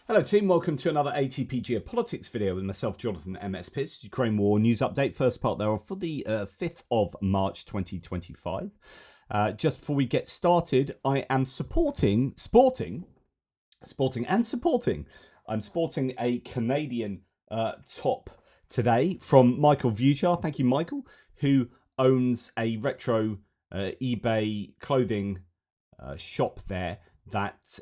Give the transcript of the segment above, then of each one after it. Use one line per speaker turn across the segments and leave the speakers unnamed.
Hello team, welcome to another ATP Geopolitics video with myself, Jonathan, MS Pearce. Ukraine War News Update, first part thereof for the 5th of March 2025. Just before we get started, I am sporting a Canadian top today from Michael Vujar. Thank you, Michael, who owns a retro eBay clothing shop there.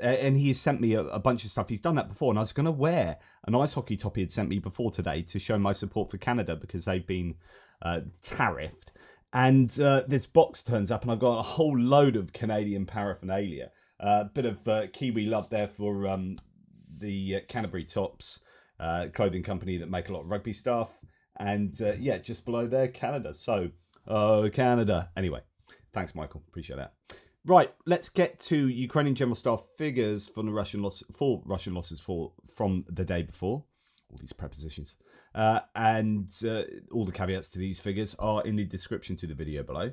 And he has sent me a bunch of stuff. He's done that before, and I was going to wear an ice hockey top he had sent me before today to show my support for Canada because they've been tariffed. And this box turns up, and I've got a whole load of Canadian paraphernalia. Bit of Kiwi love there for the Canterbury Tops clothing company that make a lot of rugby stuff. And yeah, just below there, Canada. So, Canada. Anyway, thanks, Michael. Appreciate that. Right, let's get to Ukrainian General Staff figures from the Russian losses from the day before. All these prepositions. And all the caveats to these figures are in the description to the video below.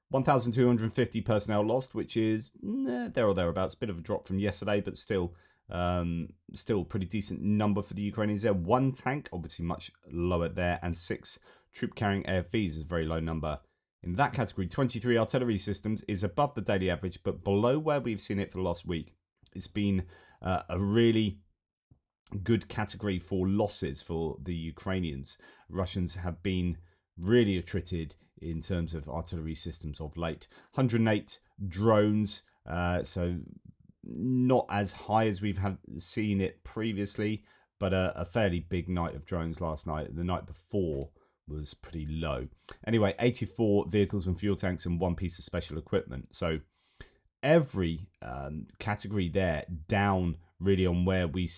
1,250 personnel lost, which is there or thereabouts. Bit of a drop from yesterday, but still pretty decent number for the Ukrainians there. 1 tank, obviously much lower there, and 6 troop-carrying AFVs is a very low number. In that category, 23 artillery systems is above the daily average, but below where we've seen it for the last week. It's been a really good category for losses for the Ukrainians. Russians have been really attrited in terms of artillery systems of late. 108 drones, so not as high as we've seen it previously, but a fairly big night of drones last night. The night before was pretty low. Anyway, 84 vehicles and fuel tanks and 1 piece of special equipment. So every category there down really on where we've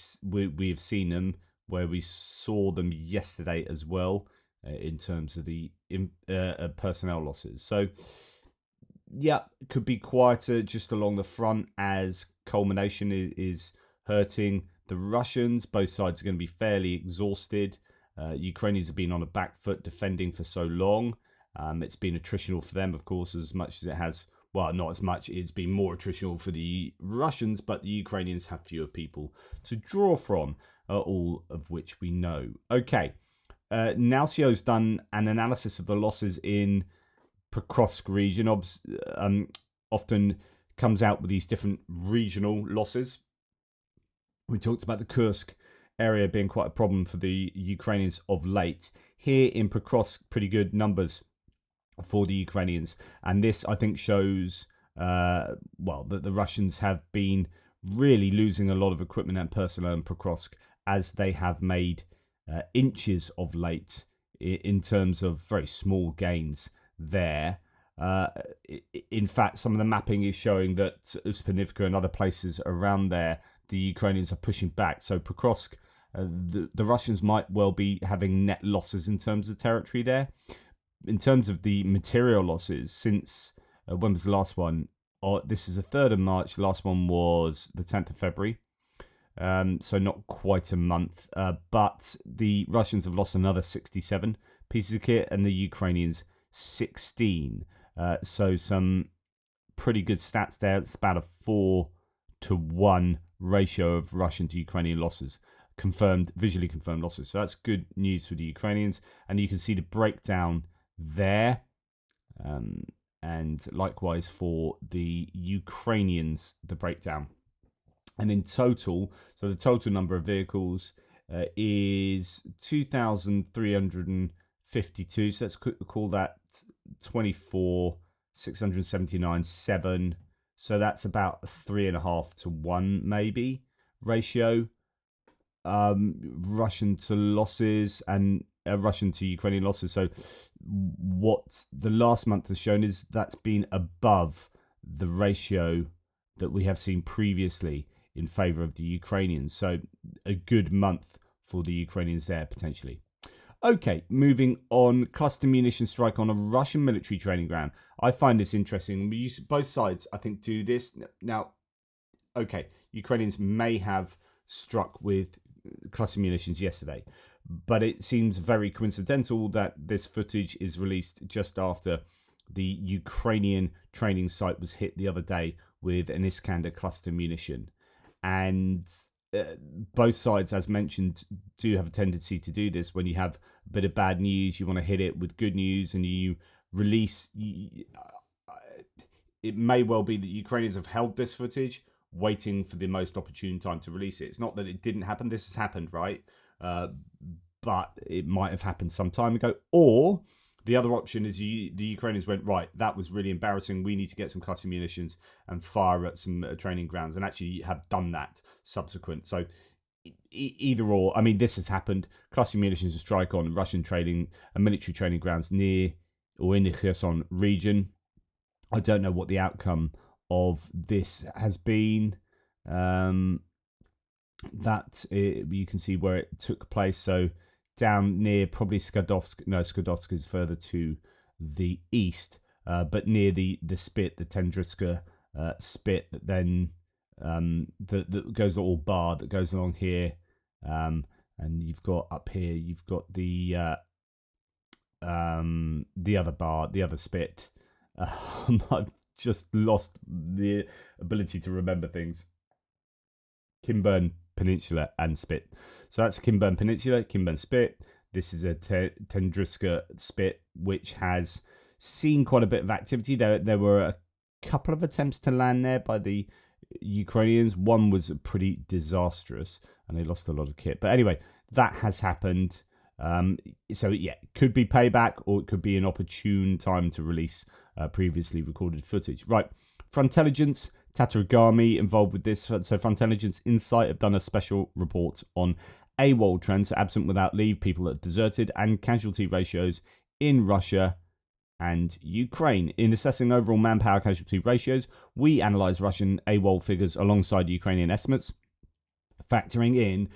seen them, where we saw them yesterday as well in terms of the personnel losses. So yeah, could be quieter just along the front as culmination is hurting the Russians. Both sides are going to be fairly exhausted. Ukrainians have been on a back foot defending for so long. It's been attritional for them, of course, as much as it has. Well, not as much. It's been more attritional for the Russians, but the Ukrainians have fewer people to draw from, all of which we know. Okay, Nalcio's done an analysis of the losses in Prokrosk region. Often comes out with these different regional losses. We talked about the Kursk area being quite a problem for the Ukrainians of late. Here in Prokrosk, pretty good numbers for the Ukrainians. And this, I think, shows, that the Russians have been really losing a lot of equipment and personnel in Prokrosk as they have made inches of late in terms of very small gains there. In fact, some of the mapping is showing that Uspanivka and other places around there, the Ukrainians are pushing back. So Prokrosk, the Russians might well be having net losses in terms of territory there. In terms of the material losses, since when was the last one? This is the 3rd of March. The last one was the 10th of February. So not quite a month. But the Russians have lost another 67 pieces of kit and the Ukrainians 16. So some pretty good stats there. It's about a 4-to-1 ratio of Russian to Ukrainian losses. Visually confirmed losses. So that's good news for the Ukrainians. And you can see the breakdown there. And likewise for the Ukrainians, the breakdown. And in total, so the total number of vehicles is 2,352. So let's call that 24,679.7. So that's about 3.5-to-1 maybe ratio. Russian to losses and Russian to Ukrainian losses. So what the last month has shown is that's been above the ratio that we have seen previously in favour of the Ukrainians. So a good month for the Ukrainians there potentially. Okay, moving on. Cluster munition strike on a Russian military training ground. I find this interesting. Both sides, I think, do this. Now, okay, Ukrainians may have struck with cluster munitions yesterday, but it seems very coincidental that this footage is released just after the Ukrainian training site was hit the other day with an Iskander cluster munition. And both sides, as mentioned, do have a tendency to do this. When you have a bit of bad news, you want to hit it with good news, and you release. It may well be that Ukrainians have held this footage, waiting for the most opportune time to release it. It's not that it didn't happen. This has happened, right? But it might have happened some time ago. Or the other option is the Ukrainians went, right, that was really embarrassing. We need to get some cluster munitions and fire at some training grounds, and actually have done that subsequent. So either or. I mean, this has happened. Cluster munitions and strike on Russian training and military training grounds near or in the Kherson region. I don't know what the outcome of this has been. You can see where it took place. So down near probably Skadovsk. No, Skadovsk is further to the east, but near the spit, the Tendriska spit that then that goes all bar that goes along here, and you've got up here. You've got the other bar, the other spit. I've just lost the ability to remember things. Kimburn Peninsula and Spit. So that's Kimburn Peninsula, Kimburn Spit. This is a Tendriska Spit, which has seen quite a bit of activity. There were a couple of attempts to land there by the Ukrainians. One was pretty disastrous, and they lost a lot of kit. But anyway, that has happened. So yeah, it could be payback, or it could be an opportune time to release previously recorded footage. Right, Frontelligence, Tatarigami involved with this. So Frontelligence Insight have done a special report on AWOL trends, absent without leave, people that deserted, and casualty ratios in Russia and Ukraine. In assessing overall manpower casualty ratios, we analysed Russian AWOL figures alongside Ukrainian estimates, factoring in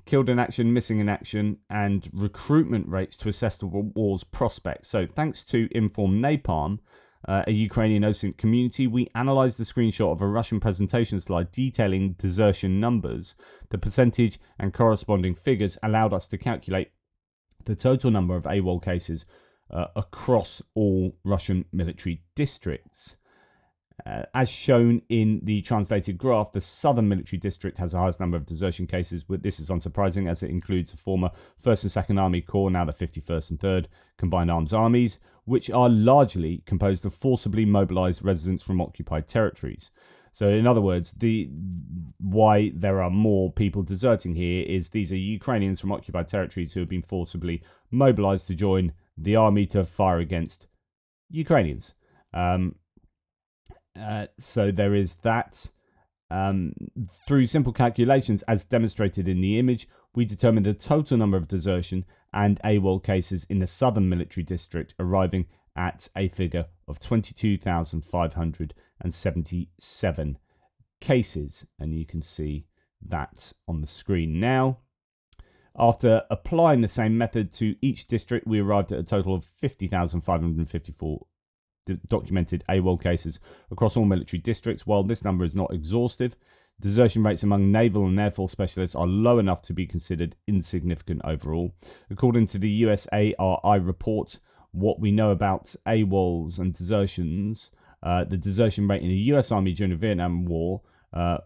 killed in action, missing in action, and recruitment rates to assess the war's prospects. So thanks to Inform Napalm, a Ukrainian OSINT community, we analysed the screenshot of a Russian presentation slide detailing desertion numbers. The percentage and corresponding figures allowed us to calculate the total number of AWOL cases across all Russian military districts. As shown in the translated graph, the southern military district has the highest number of desertion cases. This is unsurprising, as it includes the former 1st and 2nd Army Corps, now the 51st and 3rd Combined Arms Armies, which are largely composed of forcibly mobilised residents from occupied territories. So in other words, why there are more people deserting here is these are Ukrainians from occupied territories who have been forcibly mobilised to join the army to fire against Ukrainians. So there is that. Through simple calculations, as demonstrated in the image, we determined the total number of desertion and AWOL cases in the southern military district, arriving at a figure of 22,577 cases. And you can see that on the screen now. After applying the same method to each district, we arrived at a total of 50,554 documented AWOL cases across all military districts. While this number is not exhaustive, desertion rates among naval and air force specialists are low enough to be considered insignificant overall. According to the USARI report, what we know about AWOLs and desertions, the desertion rate in the US Army during the Vietnam War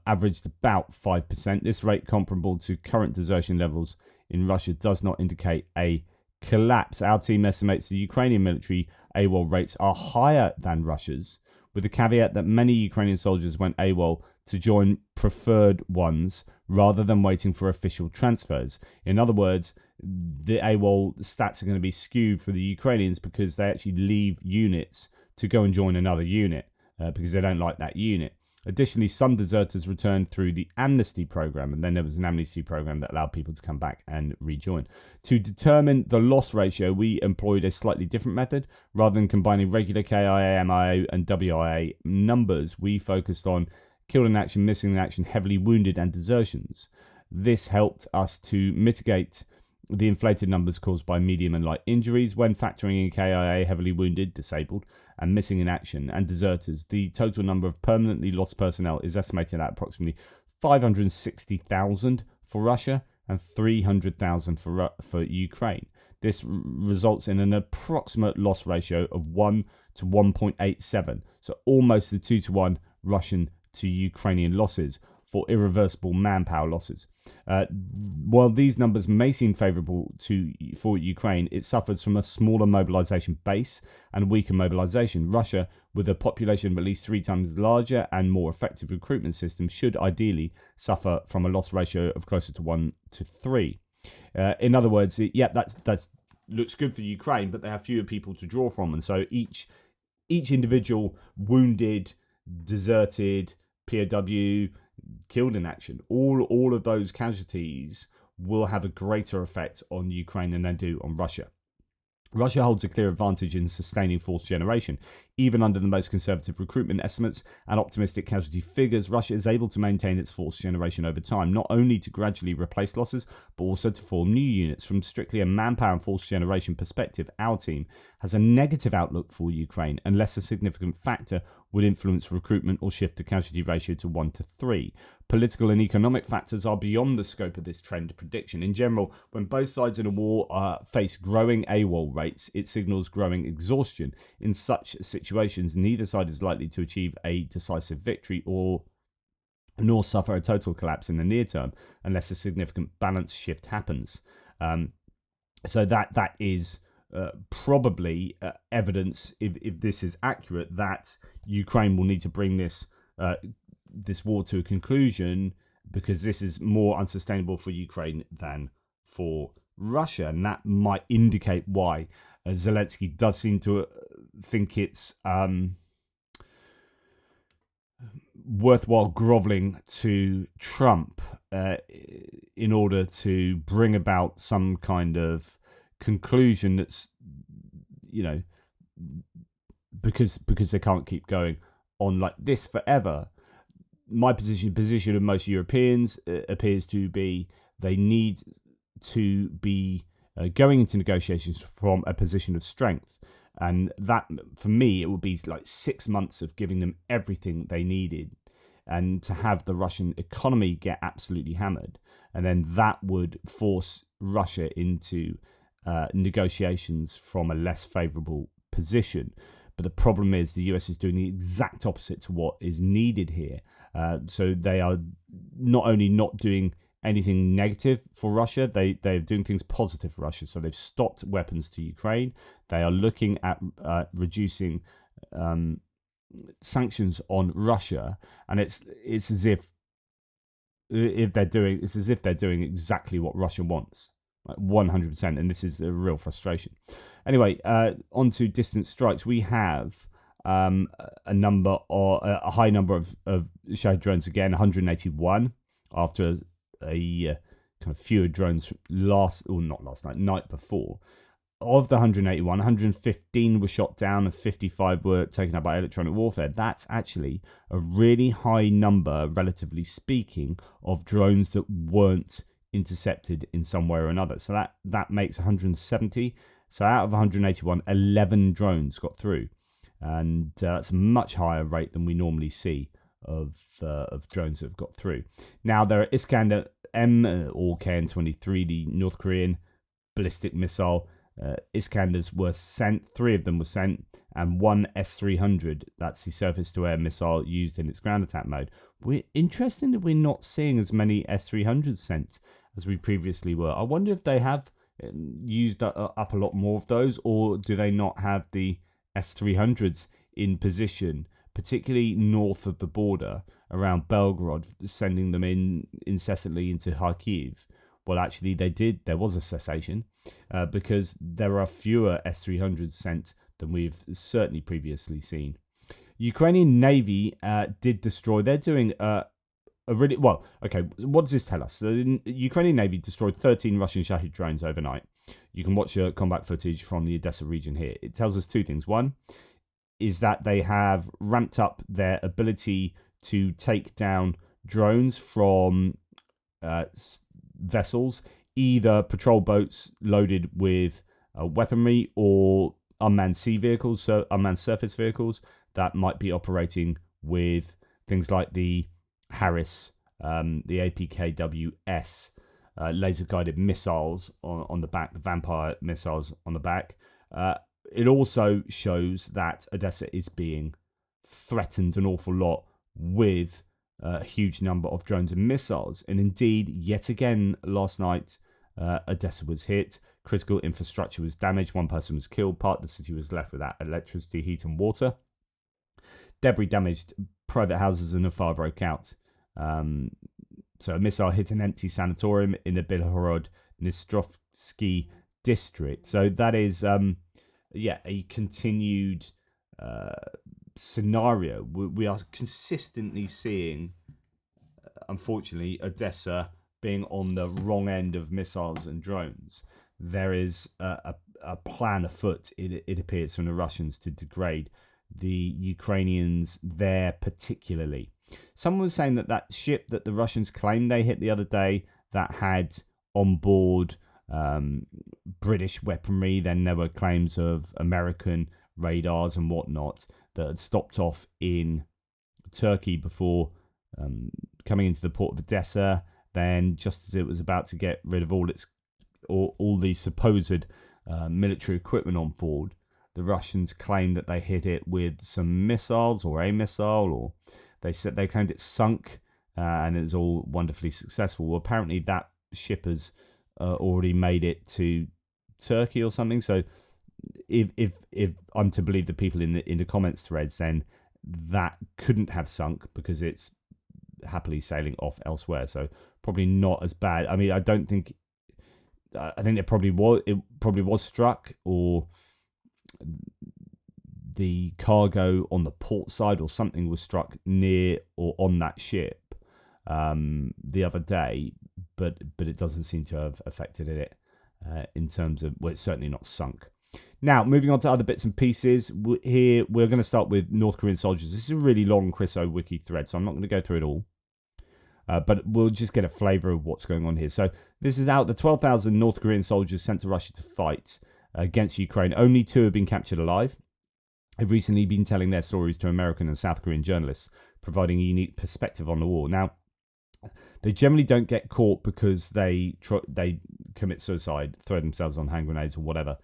averaged about 5%. This rate, comparable to current desertion levels in Russia, does not indicate a collapse. Our team estimates the Ukrainian military AWOL rates are higher than Russia's, with the caveat that many Ukrainian soldiers went AWOL to join preferred ones rather than waiting for official transfers. In other words, the AWOL stats are going to be skewed for the Ukrainians because they actually leave units to go and join another unit because they don't like that unit. Additionally, some deserters returned through the amnesty program, and then there was an amnesty program that allowed people to come back and rejoin. To determine the loss ratio, we employed a slightly different method. Rather than combining regular KIA, MIA, and WIA numbers, we focused on killed in action, missing in action, heavily wounded, and desertions. This helped us to mitigate the inflated numbers caused by medium and light injuries. When factoring in KIA, heavily wounded, disabled, and missing in action, and deserters, the total number of permanently lost personnel is estimated at approximately 560,000 for Russia and 300,000 for Ukraine. This results in an approximate loss ratio of 1 to 1.87, so almost the 2 to 1 Russian to Ukrainian losses. for irreversible manpower losses. While these numbers may seem favourable for Ukraine, it suffers from a smaller mobilisation base and weaker mobilisation. Russia, with a population of at least 3 times larger and more effective recruitment system, should ideally suffer from a loss ratio of closer to 1 to 3. In other words, that's looks good for Ukraine, but they have fewer people to draw from, and so each individual wounded, deserted, POW, killed in action, all of those casualties will have a greater effect on Ukraine than they do on Russia. Russia holds a clear advantage in sustaining force generation. Even under the most conservative recruitment estimates and optimistic casualty figures, Russia is able to maintain its force generation over time, not only to gradually replace losses, but also to form new units. From strictly a manpower and force generation perspective, our team has a negative outlook for Ukraine, unless a significant factor would influence recruitment or shift the casualty ratio to 1 to 3. Political and economic factors are beyond the scope of this trend prediction. In general, when both sides in a war face growing AWOL rates, it signals growing exhaustion. In such situations, neither side is likely to achieve a decisive victory nor suffer a total collapse in the near term, unless a significant balance shift happens. So that is probably evidence, if this is accurate, that Ukraine will need to bring this war to a conclusion, because this is more unsustainable for Ukraine than for Russia, and that might indicate why Zelensky does seem to think it's worthwhile groveling to Trump in order to bring about some kind of conclusion that's, because they can't keep going on like this forever. My position of most Europeans appears to be they need to be going into negotiations from a position of strength, and that, for me, it would be like 6 months of giving them everything they needed, and to have the Russian economy get absolutely hammered, and then that would force Russia into negotiations from a less favourable position. But the problem is the US is doing the exact opposite to what is needed here. So they are not only not doing anything negative for Russia, they're doing things positive for Russia. So they've stopped weapons to Ukraine. They are looking at reducing sanctions on Russia, and it's as if they're doing exactly what Russia wants, like 100%. And this is a real frustration. Anyway, on to distant strikes. We have a high number of Shahed drones again, 181 after a kind of fewer drones night before. Of the 181, 115 were shot down and 55 were taken out by electronic warfare. That's actually a really high number, relatively speaking, of drones that weren't intercepted in some way or another. So that makes 170. So out of 181, 11 drones got through. And it's a much higher rate than we normally see of drones that have got through. Now, there are Iskander M or KN-23, the North Korean ballistic missile. Iskanders were sent, 3 of them were sent, and 1 S-300, that's the surface-to-air missile used in its ground attack mode. Interesting that we're not seeing as many S-300s sent as we previously were. I wonder if they have used up a lot more of those, or do they not have the S-300s in position, particularly north of the border around Belgorod, sending them in incessantly into Kharkiv? Well, actually, they did. There was a cessation because there are fewer S-300s sent than we've certainly previously seen. Ukrainian Navy did destroy. They're doing what does this tell us? So the Ukrainian Navy destroyed 13 Russian Shahed drones overnight. You can watch combat footage from the Odessa region here. It tells us 2 things. One is that they have ramped up their ability to take down drones from vessels, either patrol boats loaded with weaponry or unmanned sea vehicles, so unmanned surface vehicles that might be operating with things like the Harris, the APKWS laser-guided missiles on the back, the Vampire missiles on the back. It also shows that Odessa is being threatened an awful lot with a huge number of drones and missiles. And indeed, yet again, last night, Odessa was hit. Critical infrastructure was damaged. One person was killed. Part of the city was left without electricity, heat, and water. Debris damaged private houses and a fire broke out. So a missile hit an empty sanatorium in the Bilhorod Dnistrovsky district. So that is, a continued scenario. We are consistently seeing, unfortunately, Odessa being on the wrong end of missiles and drones. There is a plan afoot, it appears, from the Russians to degrade the Ukrainians there particularly. Someone was saying that ship that the Russians claimed they hit the other day that had on board British weaponry, then there were claims of American radars and whatnot that had stopped off in Turkey before coming into the port of Odessa. Then, just as it was about to get rid of all the supposed military equipment on board, the Russians claimed that they hit it with some missiles or a missile, or they claimed it sunk and it was all wonderfully successful. Well, apparently that ship has already made it to Turkey or something. So if I'm to believe the people in the comments threads, then that couldn't have sunk because it's happily sailing off elsewhere. So probably not as bad. I mean, I think it probably was struck, or the cargo on the port side or something was struck near or on that ship the other day, but it doesn't seem to have affected it in terms of, well, it's certainly not sunk. Now, moving on to other bits and pieces. Here, we're going to start with North Korean soldiers. This is a really long Chris O wiki thread, so I'm not going to go through it all. But we'll just get a flavour of what's going on here. So this is out the 12,000 North Korean soldiers sent to Russia to fight against Ukraine. Only 2 have been captured alive. They've recently been telling their stories to American and South Korean journalists, providing a unique perspective on the war. Now, they generally don't get caught because they commit suicide, throw themselves on hand grenades or whatever,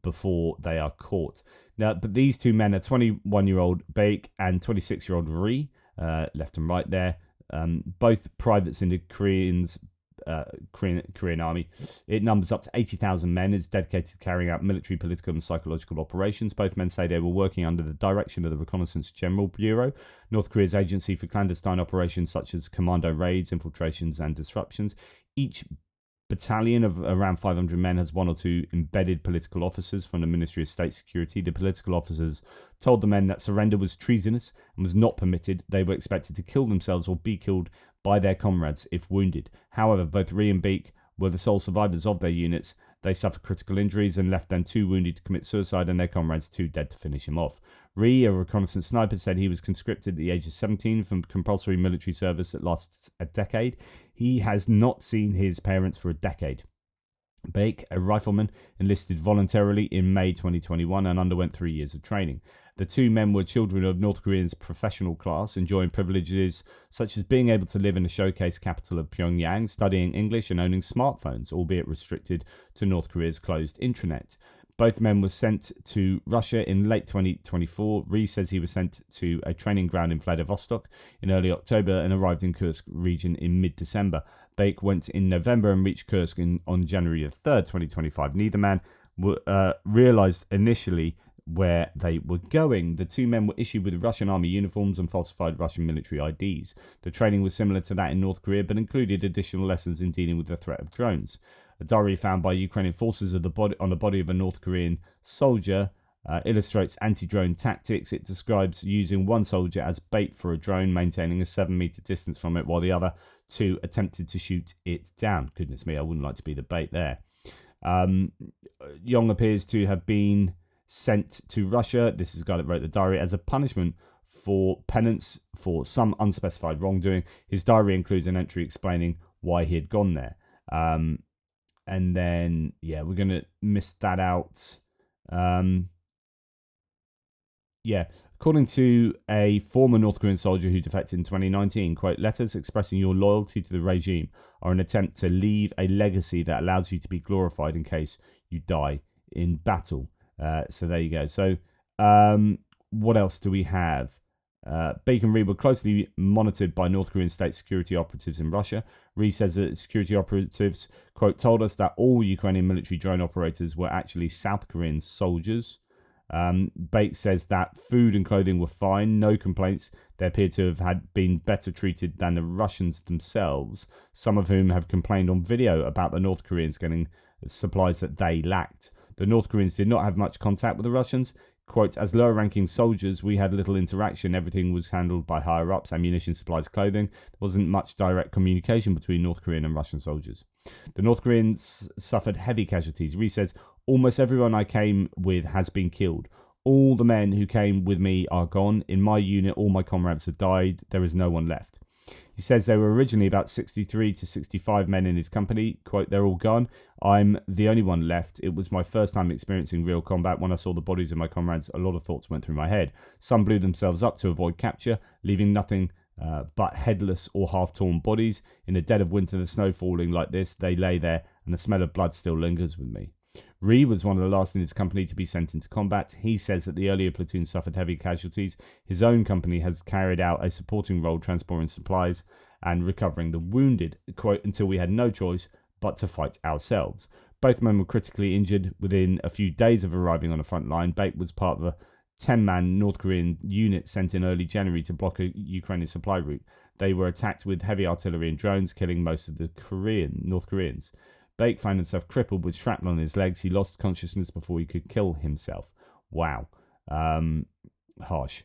before they are caught. Now, but these 2 men are 21-year-old Baek and 26-year-old Ri, left and right there. Both privates in the Korean army. It numbers up to 80,000 men. It's dedicated to carrying out military, political, and psychological operations. Both men say they were working under the direction of the Reconnaissance General Bureau, North Korea's agency for clandestine operations such as commando raids, infiltrations, and disruptions. Each battalion of around 500 men has 1 or 2 embedded political officers from the Ministry of State Security. The political officers told the men that surrender was treasonous and was not permitted. They were expected to kill themselves or be killed by their comrades if wounded. However, both Ri and Baek were the sole survivors of their units. They suffered critical injuries and left them 2 wounded to commit suicide and their comrades 2 dead to finish him off. Ri, a reconnaissance sniper, said he was conscripted at the age of 17 from compulsory military service that lasts a decade. He has not seen his parents for a decade. Baek, a rifleman, enlisted voluntarily in May 2021 and underwent 3 years of training. The 2 men were children of North Korea's professional class, enjoying privileges such as being able to live in the showcase capital of Pyongyang, studying English and owning smartphones, albeit restricted to North Korea's closed intranet. Both men were sent to Russia in late 2024. Ri says he was sent to a training ground in Vladivostok in early October and arrived in Kursk region in mid-December. Baek went in November and reached Kursk on January 3rd, 2025. Neither man realized initially where they were going. The 2 men were issued with Russian army uniforms and falsified Russian military IDs. The training was similar to that in North Korea, but included additional lessons in dealing with the threat of drones. A diary found by Ukrainian forces on the body of a North Korean soldier illustrates anti-drone tactics. It describes using one soldier as bait for a drone, maintaining a 7-meter distance from it, while the other 2 attempted to shoot it down. Goodness me, I wouldn't like to be the bait there. Yong appears to have been sent to Russia. This is the guy that wrote the diary as a punishment for penance for some unspecified wrongdoing. His diary includes an entry explaining why he had gone there. And then, we're going to miss that out. According to a former North Korean soldier who defected in 2019, quote, letters expressing your loyalty to the regime are an attempt to leave a legacy that allows you to be glorified in case you die in battle. So there you go. So what else do we have? Baker and Ree were closely monitored by North Korean state security operatives in Russia. Ree says that security operatives, quote, told us that all Ukrainian military drone operators were actually South Korean soldiers. Bate says that food and clothing were fine, no complaints. They appear to have been better treated than the Russians themselves, some of whom have complained on video about the North Koreans getting supplies that they lacked. The North Koreans did not have much contact with the Russians. Quote, as lower-ranking soldiers, we had little interaction. Everything was handled by higher-ups, ammunition, supplies, clothing. There wasn't much direct communication between North Korean and Russian soldiers. The North Koreans suffered heavy casualties. Ree says, almost everyone I came with has been killed. All the men who came with me are gone. In my unit, all my comrades have died. There is no one left. He says there were originally about 63 to 65 men in his company. Quote, they're all gone. I'm the only one left. It was my first time experiencing real combat. When I saw the bodies of my comrades, a lot of thoughts went through my head. Some blew themselves up to avoid capture, leaving nothing but headless or half-torn bodies. In the dead of winter, the snow falling like this, they lay there, and the smell of blood still lingers with me. Ree was one of the last in his company to be sent into combat. He says that the earlier platoon suffered heavy casualties. His own company has carried out a supporting role transporting supplies and recovering the wounded, quote, until we had no choice but to fight ourselves. Both men were critically injured within a few days of arriving on the front line. Bate was part of a 10-man North Korean unit sent in early January to block a Ukrainian supply route. They were attacked with heavy artillery and drones, killing most of the North Koreans. Bake found himself crippled with shrapnel on his legs. He lost consciousness before he could kill himself. Wow. Harsh.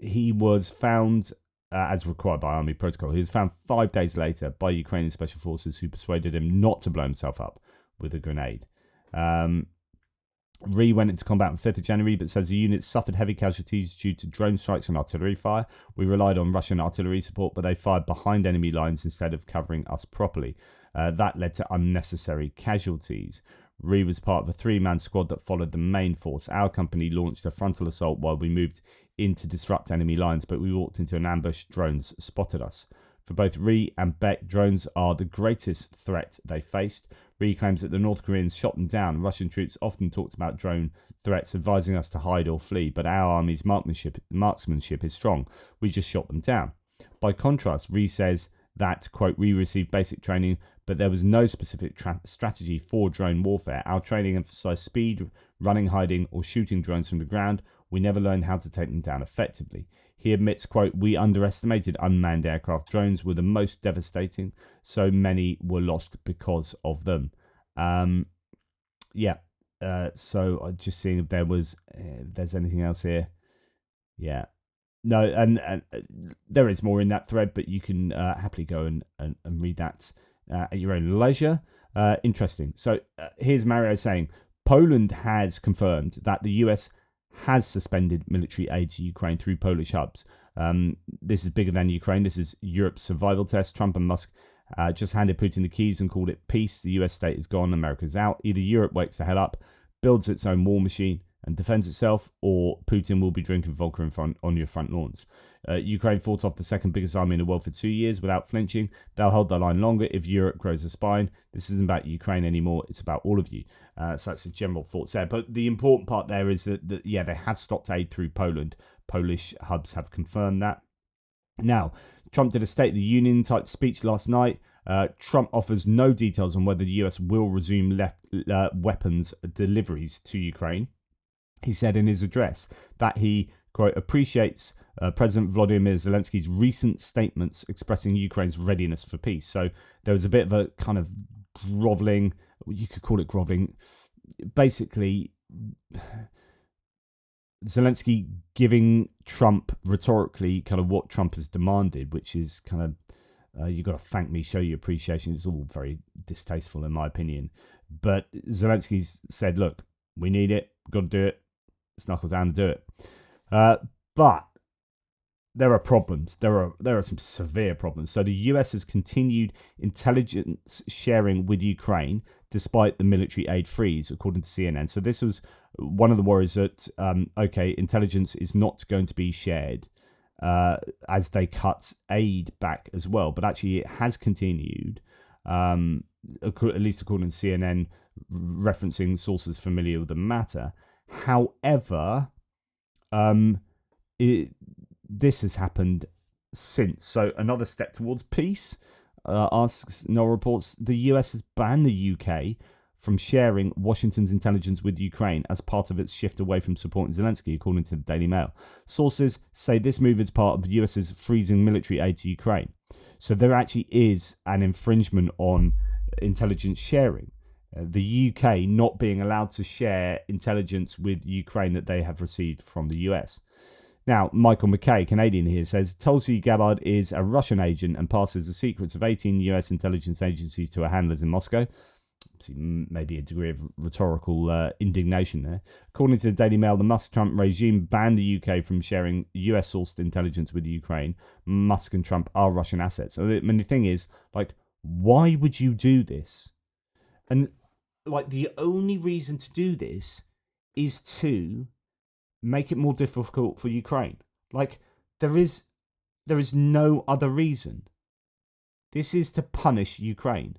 He was found, as required by Army protocol, he was found 5 days later by Ukrainian special forces who persuaded him not to blow himself up with a grenade. Ree went into combat on 5th of January, but says the unit suffered heavy casualties due to drone strikes and artillery fire. We relied on Russian artillery support, but they fired behind enemy lines instead of covering us properly. That led to unnecessary casualties. Ree was part of a 3-man squad that followed the main force. Our company launched a frontal assault while we moved in to disrupt enemy lines, but we walked into an ambush. Drones spotted us. For both Ree and Beck, drones are the greatest threat they faced. Ree claims that the North Koreans shot them down. Russian troops often talked about drone threats, advising us to hide or flee, but our army's marksmanship is strong. We just shot them down. By contrast, Ree says that, quote, we received basic training, but there was no specific strategy for drone warfare. Our training emphasized speed, running, hiding, or shooting drones from the ground. We never learned how to take them down effectively. He admits, quote, we underestimated unmanned aircraft. Drones were the most devastating. So many were lost because of them. So I'm just seeing if there's anything else here. Yeah. No, and there is more in that thread, but you can happily go and read that at your own leisure. Interesting. So here's Mario saying, Poland has confirmed that the US has suspended military aid to Ukraine through Polish hubs. This is bigger than Ukraine. This is Europe's survival test. Trump and Musk just handed Putin the keys and called it peace. The US state is gone, America's out. Either Europe wakes the hell up, builds its own war machine and defends itself, or Putin will be drinking vodka on your front lawns. Ukraine fought off the second biggest army in the world for 2 years without flinching. They'll hold their line longer if Europe grows a spine. This isn't about Ukraine anymore. It's about all of you. So that's the general thoughts there. But the important part there is that they have stopped aid through Poland. Polish hubs have confirmed that. Now, Trump did a State of the Union type speech last night. Trump offers no details on whether the US will resume weapons deliveries to Ukraine. He said in his address that he, quote, appreciates President Volodymyr Zelensky's recent statements expressing Ukraine's readiness for peace. So there was a bit of a kind of groveling, you could call it groveling, basically Zelensky giving Trump rhetorically kind of what Trump has demanded, which is kind of, you've got to thank me, show your appreciation. It's all very distasteful in my opinion. But Zelensky's said, look, we need it, we've got to do it, let's knuckle down and do it. But there are problems. There are some severe problems. So the US has continued intelligence sharing with Ukraine despite the military aid freeze, according to CNN. So this was one of the worries that, intelligence is not going to be shared as they cut aid back as well. But actually it has continued, at least according to CNN, referencing sources familiar with the matter. However, this has happened since. So another step towards peace. Asks Noel reports the US has banned the UK from sharing Washington's intelligence with Ukraine as part of its shift away from supporting Zelensky, according to the Daily Mail. Sources say this move is part of the US's freezing military aid to Ukraine. So there actually is an infringement on intelligence sharing. The UK not being allowed to share intelligence with Ukraine that they have received from the US. Now, Michael McKay, Canadian here, says Tulsi Gabbard is a Russian agent and passes the secrets of 18 US intelligence agencies to her handlers in Moscow. Maybe a degree of rhetorical indignation there. According to the Daily Mail, the Musk-Trump regime banned the UK from sharing US-sourced intelligence with Ukraine. Musk and Trump are Russian assets. So the thing is, like, why would you do this? And, like, the only reason to do this is to make it more difficult for Ukraine. Like, there is no other reason. This is to punish Ukraine.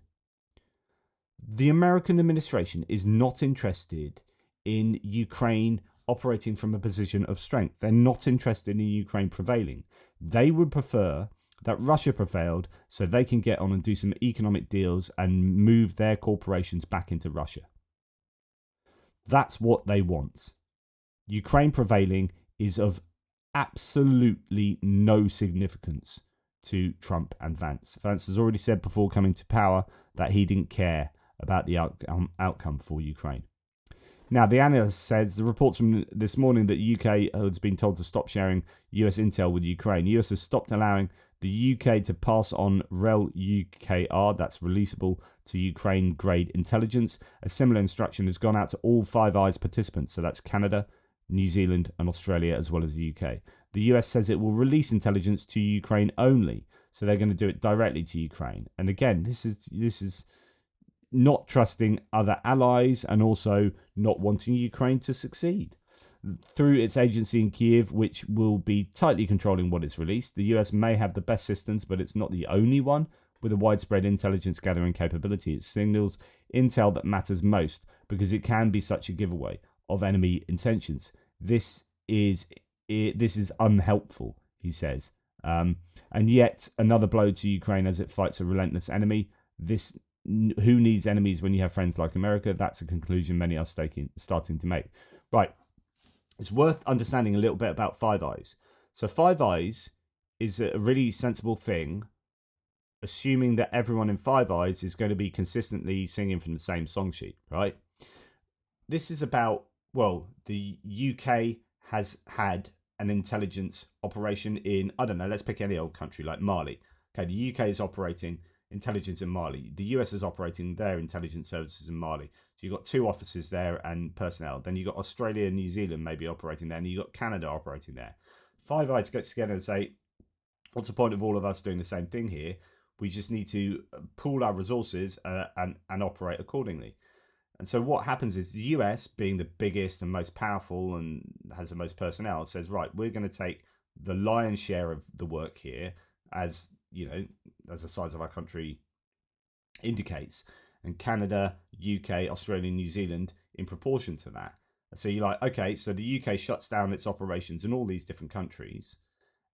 The American administration is not interested in Ukraine operating from a position of strength. They're not interested in Ukraine prevailing. They would prefer that Russia prevailed so they can get on and do some economic deals and move their corporations back into Russia. That's what they want. Ukraine prevailing is of absolutely no significance to Trump and Vance. Vance has already said before coming to power that he didn't care about the outcome for Ukraine. Now, the analyst says the reports from this morning that UK has been told to stop sharing US intel with Ukraine. US has stopped allowing the UK to pass on REL UKR, that's releasable to Ukraine-grade intelligence. A similar instruction has gone out to all Five Eyes participants, so that's Canada, New Zealand and Australia, as well as the UK. The US says it will release intelligence to Ukraine only, so they're going to do it directly to Ukraine. And again, this is not trusting other allies and also not wanting Ukraine to succeed. Through its agency in Kiev, which will be tightly controlling what is released, the US may have the best systems, but it's not the only one with a widespread intelligence gathering capability. It signals intel that matters most because it can be such a giveaway of enemy intentions. This is unhelpful, he says. And yet another blow to Ukraine as it fights a relentless enemy. Who needs enemies when you have friends like America? That's a conclusion many are starting to make. Right. It's worth understanding a little bit about Five Eyes. So Five Eyes is a really sensible thing, assuming that everyone in Five Eyes is going to be consistently singing from the same song sheet, right? This is about, well, the UK has had an intelligence operation in, I don't know, let's pick any old country like Mali. Okay, the UK is operating intelligence in Mali. The US is operating their intelligence services in Mali. So you've got two officers there and personnel. Then you've got Australia and New Zealand maybe operating there. And you've got Canada operating there. Five Eyes gets together and say, what's the point of all of us doing the same thing here? We just need to pool our resources and operate accordingly. And so what happens is the US, being the biggest and most powerful and has the most personnel, says, right, we're going to take the lion's share of the work here as, you know, as the size of our country indicates. And Canada, UK, Australia, New Zealand in proportion to that. So you're like, okay, so the UK shuts down its operations in all these different countries.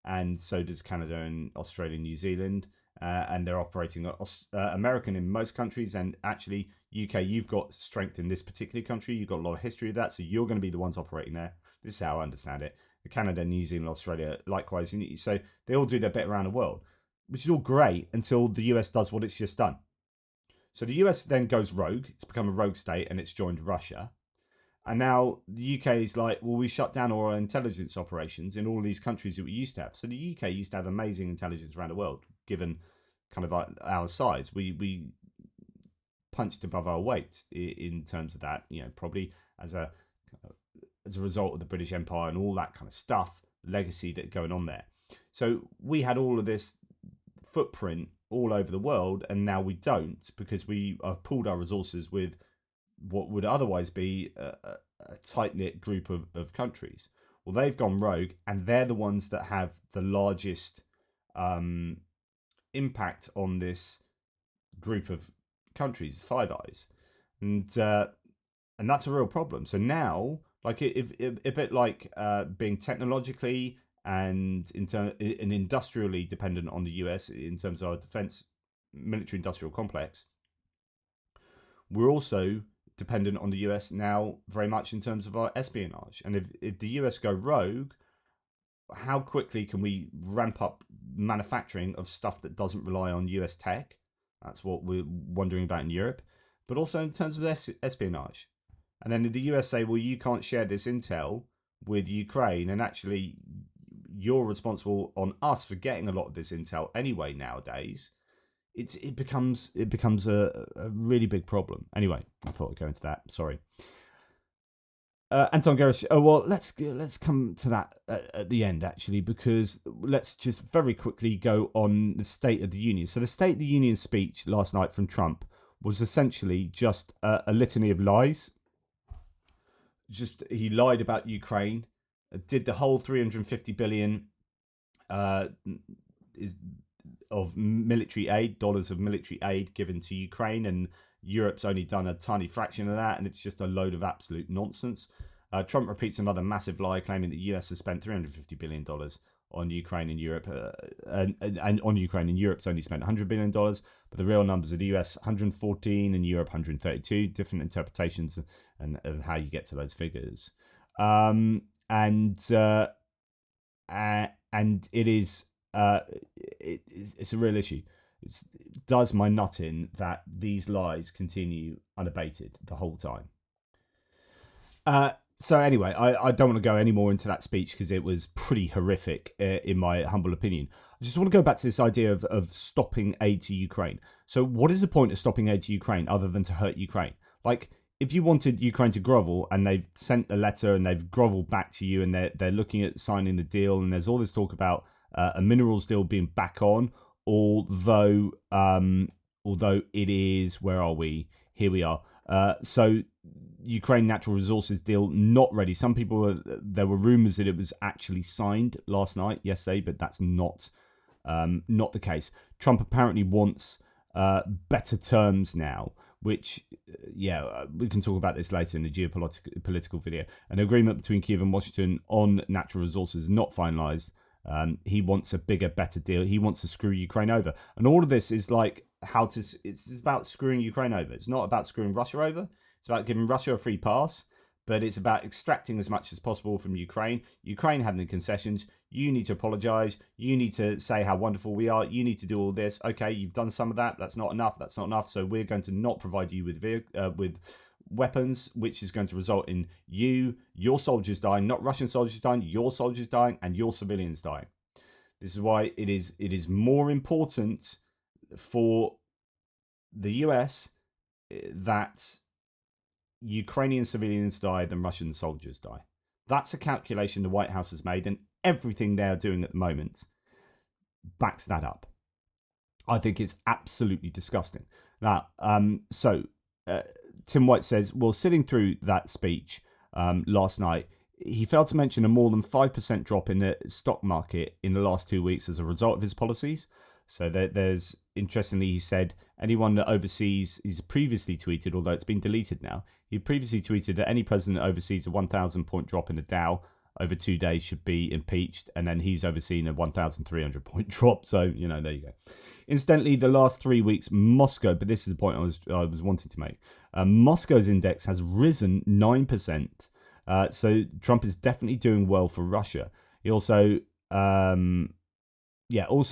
And so does Canada and Australia and New Zealand. And they're operating American in most countries. And actually, UK, you've got strength in this particular country. You've got a lot of history of that. So you're going to be the ones operating there. This is how I understand it. Canada, New Zealand, Australia, likewise. So they all do their bit around the world, which is all great until the US does what it's just done. So the US then goes rogue. It's become a rogue state and it's joined Russia. And now the UK is like, well, we shut down all our intelligence operations in all these countries that we used to have. So the UK used to have amazing intelligence around the world, given kind of our size. We punched above our weight in terms of that, you know, probably as a result of the British Empire and all that kind of stuff, legacy that going on there. So we had all of this footprint all over the world, and now we don't, because we have pooled our resources with what would otherwise be a tight-knit group of countries. Well, they've gone rogue, and they're the ones that have the largest impact on this group of countries, Five Eyes, and that's a real problem. So now, like, if a bit like being technologically and and industrially dependent on the US in terms of our defense military industrial complex, we're also dependent on the US now very much in terms of our espionage. And if the US go rogue, how quickly can we ramp up manufacturing of stuff that doesn't rely on US tech? That's what we're wondering about in Europe, but also in terms of espionage. And then the US say, well, you can't share this intel with Ukraine, and actually you're responsible on us for getting a lot of this intel anyway nowadays. It becomes a really big problem. Anyway, I thought I'd go into that. Sorry. Anton Gerish. Oh, well, let's come to that at the end, actually, because let's just very quickly go on the State of the Union. So the State of the Union speech last night from Trump was essentially just a litany of lies. Just he lied about Ukraine, did the whole 350 billion of military aid, dollars of military aid given to Ukraine, and Europe's only done a tiny fraction of that, and it's just a load of absolute nonsense. Trump repeats another massive lie, claiming that the US has spent $350 billion on Ukraine and Europe, and on Ukraine and Europe's only spent $100 billion, but the real numbers are the US 114 and Europe 132. Different interpretations and how you get to those figures, and it is. It's a real issue. It does my nut in that these lies continue unabated the whole time. So anyway, I don't want to go any more into that speech because it was pretty horrific, in my humble opinion. I just want to go back to this idea of stopping aid to Ukraine. So what is the point of stopping aid to Ukraine other than to hurt Ukraine? Like, if you wanted Ukraine to grovel and they've sent a letter and they've groveled back to you and they're looking at signing the deal, and there's all this talk about a minerals deal being back on, although it is, where are we? Here we are. So Ukraine natural resources deal not ready. Some people there were rumors that it was actually signed yesterday, but that's not the case. Trump apparently wants better terms now, which we can talk about this later in the geopolitical video. An agreement between Kyiv and Washington on natural resources is not finalized. He wants a bigger, better deal. He wants to screw Ukraine over. And all of this is like it's about screwing Ukraine over. It's not about screwing Russia over. It's about giving Russia a free pass, but it's about extracting as much as possible from Ukraine. Ukraine having the concessions. You need to apologize. You need to say how wonderful we are. You need to do all this. Okay, you've done some of that. That's not enough. That's not enough. So we're going to not provide you with weapons, which is going to result in your soldiers dying, not Russian soldiers dying, your soldiers dying, and your civilians dying. This is why it is more important for the US that Ukrainian civilians die than Russian soldiers die. That's a calculation the White House has made, and everything they are doing at the moment backs that up. I think it's absolutely disgusting. Now, Tim White says, well, sitting through that speech last night, he failed to mention a more than 5% drop in the stock market in the last 2 weeks as a result of his policies. So there's, interestingly, he said, anyone that oversees, he's previously tweeted, although it's been deleted now, he previously tweeted that any president that oversees a 1,000 point drop in the Dow over 2 days should be impeached, and then he's overseen a 1,300 point drop. So, there you go. Incidentally, the last 3 weeks, Moscow, but this is the point I was wanting to make, Moscow's index has risen 9%. So Trump is definitely doing well for Russia. He also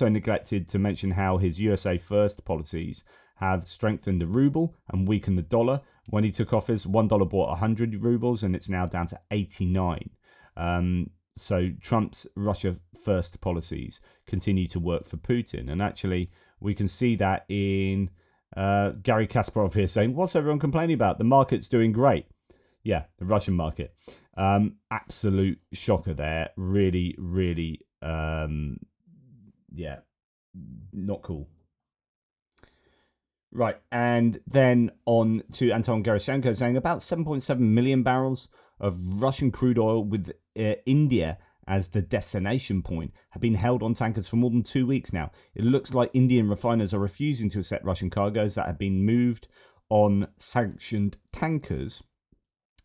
neglected to mention how his USA First policies have strengthened the ruble and weakened the dollar. When he took office, $1 bought 100 rubles, and it's now down to 89. So Trump's Russia First policies continue to work for Putin. And actually, we can see that in Gary Kasparov here saying, what's everyone complaining about? The market's doing great. Yeah, the Russian market. Absolute shocker there. Really, really, not cool. Right, and then on to Anton Gerashenko saying about 7.7 million barrels of Russian crude oil with India as the destination point have been held on tankers for more than 2 weeks now. It looks like Indian refiners are refusing to accept Russian cargoes that have been moved on sanctioned tankers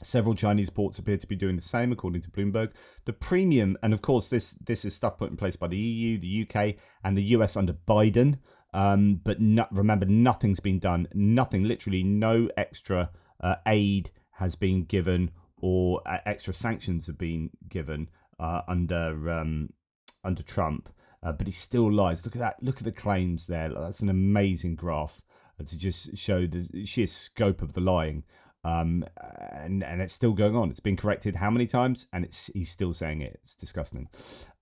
Several Chinese ports appear to be doing the same, according to Bloomberg. The premium, and of course, this is stuff put in place by the EU, the UK, and the US under Biden. But remember, nothing's been done. Nothing, literally, no extra aid has been given, or extra sanctions have been given under Trump. But he still lies. Look at that. Look at the claims there. That's an amazing graph to just show the sheer scope of the lying. And it's still going on. It's been corrected how many times, and he's still saying it. It's disgusting.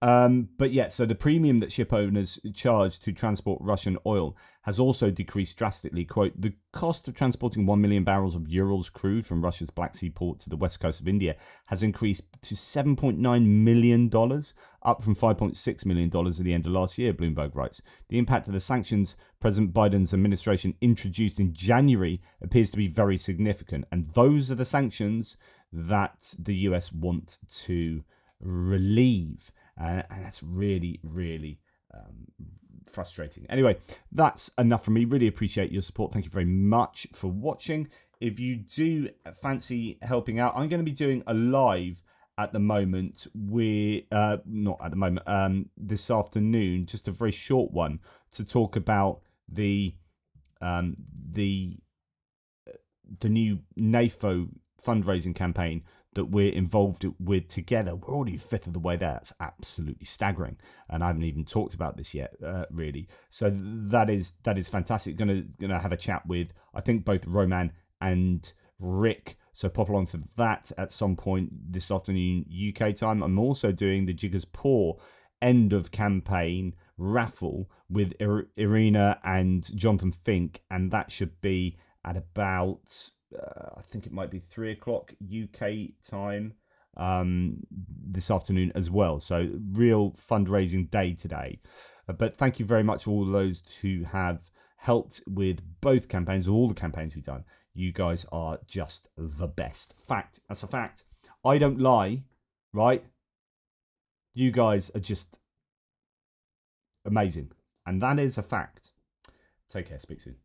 But yeah, so the premium that ship owners charge to transport Russian oil has also decreased drastically. Quote, the cost of transporting 1 million barrels of Urals crude from Russia's Black Sea port to the west coast of India has increased to $7.9 million, up from $5.6 million at the end of last year, Bloomberg writes. The impact of the sanctions President Biden's administration introduced in January appears to be very significant. And those are the sanctions that the US want to relieve. And that's really, really frustrating. Anyway, that's enough from me. Really appreciate your support. Thank you very much for watching. If you do fancy helping out, I'm going to be doing a live at the moment. We're not at the moment. This afternoon, just a very short one to talk about the new NAFO fundraising campaign that we're involved with together. We're already a fifth of the way there. It's absolutely staggering, and I haven't even talked about this yet, really. So that is fantastic. Gonna have a chat with, I think, both Roman and Rick. So pop along to that at some point this afternoon UK time. I'm also doing the Jiggers Poor end of campaign raffle with Irina and Jonathan Fink, and that should be at about I think it might be 3 o'clock UK time this afternoon as well. So real fundraising day today. But thank you very much for all those who have helped with both campaigns, all the campaigns we've done. You guys are just the best. Fact. That's a fact. I don't lie, right? You guys are just amazing. And that is a fact. Take care. Speak soon.